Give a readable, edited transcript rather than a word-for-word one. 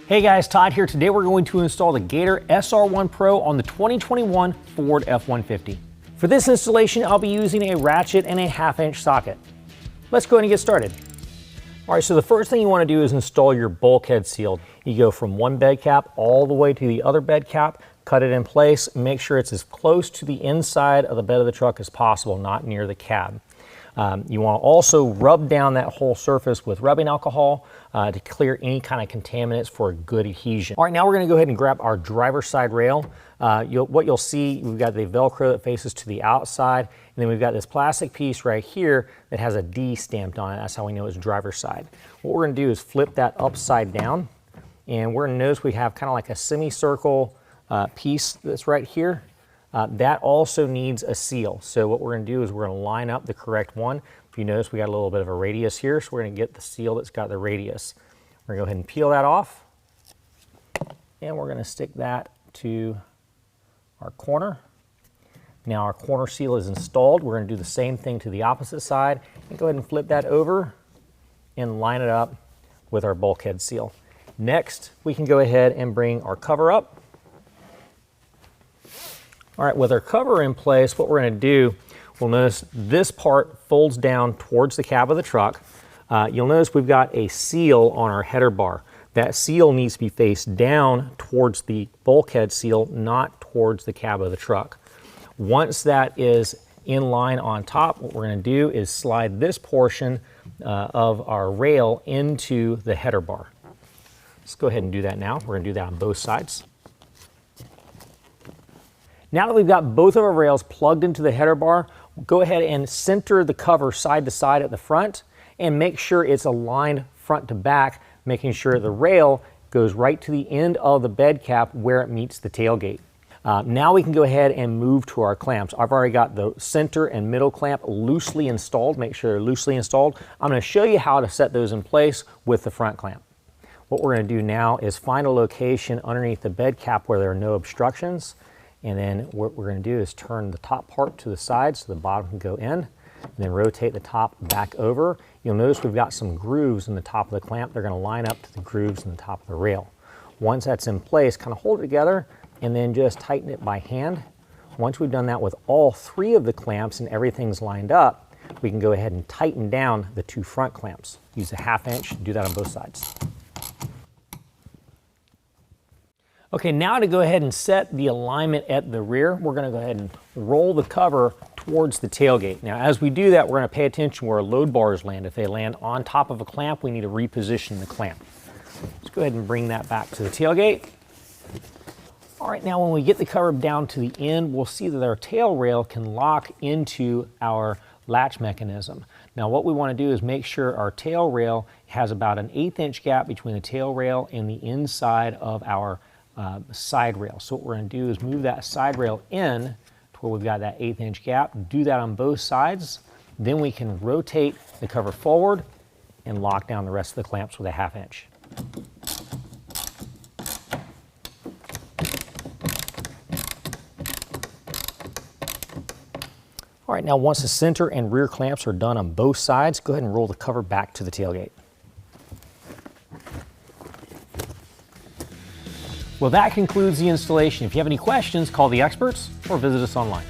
Hey guys, Todd here. Today we're going to install the Gator SR1 Pro on the 2021 Ford F-150. For this installation, I'll be using a ratchet and a 1/2-inch socket. Let's go ahead and get started. All right, so the first thing you want to do is install your bulkhead seal. You go from one bed cap all the way to the other bed cap, cut it in place, make sure it's as close to the inside of the bed of the truck as possible, not near the cab. You want to also rub down that whole surface with rubbing alcohol to clear any kind of contaminants for a good adhesion. All right, now we're going to go ahead and grab our driver's side rail. What you'll see, we've got the Velcro that faces to the outside, and then we've got this plastic piece right here that has a D stamped on it. That's how we know it's driver's side. What we're going to do is flip that upside down, and we're going to notice we have kind of like a semicircle piece that's right here. That also needs a seal. So what we're going to do is we're going to line up the correct one. If you notice, we got a little bit of a radius here, so we're going to get the seal that's got the radius. We're going to go ahead and peel that off, and we're going to stick that to our corner. Now our corner seal is installed. We're going to do the same thing to the opposite side, and go ahead and flip that over and line it up with our bulkhead seal. Next, we can go ahead and bring our cover up. All right, with our cover in place, what we're going to do, we'll notice this part folds down towards the cab of the truck. You'll notice we've got a seal on our header bar. That seal needs to be faced down towards the bulkhead seal, not towards the cab of the truck. Once that is in line on top, what we're going to do is slide this portion of our rail into the header bar. Let's go ahead and do that now. We're going to do that on both sides. Now that we've got both of our rails plugged into the header bar, go ahead and center the cover side to side at the front and make sure it's aligned front to back, making sure the rail goes right to the end of the bed cap where it meets the tailgate. Now we can go ahead and move to our clamps. I've already got the center and middle clamp loosely installed. Make sure they're loosely installed. I'm going to show you how to set those in place with the front clamp. What we're going to do now is find a location underneath the bed cap where there are no obstructions. And then what we're going to do is turn the top part to the side so the bottom can go in, and then rotate the top back over. You'll notice we've got some grooves in the top of the clamp. They're going to line up to the grooves in the top of the rail. Once that's in place, kind of hold it together and then just tighten it by hand. Once we've done that with all three of the clamps and everything's lined up, we can go ahead and tighten down the two front clamps. Use a 1/2 inch, do that on both sides. Okay, now to go ahead and set the alignment at the rear, we're going to go ahead and roll the cover towards the tailgate. Now, as we do that, we're going to pay attention where our load bars land. If they land on top of a clamp, we need to reposition the clamp. Let's go ahead and bring that back to the tailgate. All right, now when we get the cover down to the end, we'll see that our tail rail can lock into our latch mechanism. Now what we want to do is make sure our tail rail has about an 1/8 inch gap between the tail rail and the inside of our side rail. So what we're going to do is move that side rail in to where we've got that 1/8 inch gap. Do that on both sides. Then we can rotate the cover forward and lock down the rest of the clamps with a 1/2 inch. All right, now once the center and rear clamps are done on both sides, go ahead and roll the cover back to the tailgate. Well, that concludes the installation. If you have any questions, call the experts or visit us online.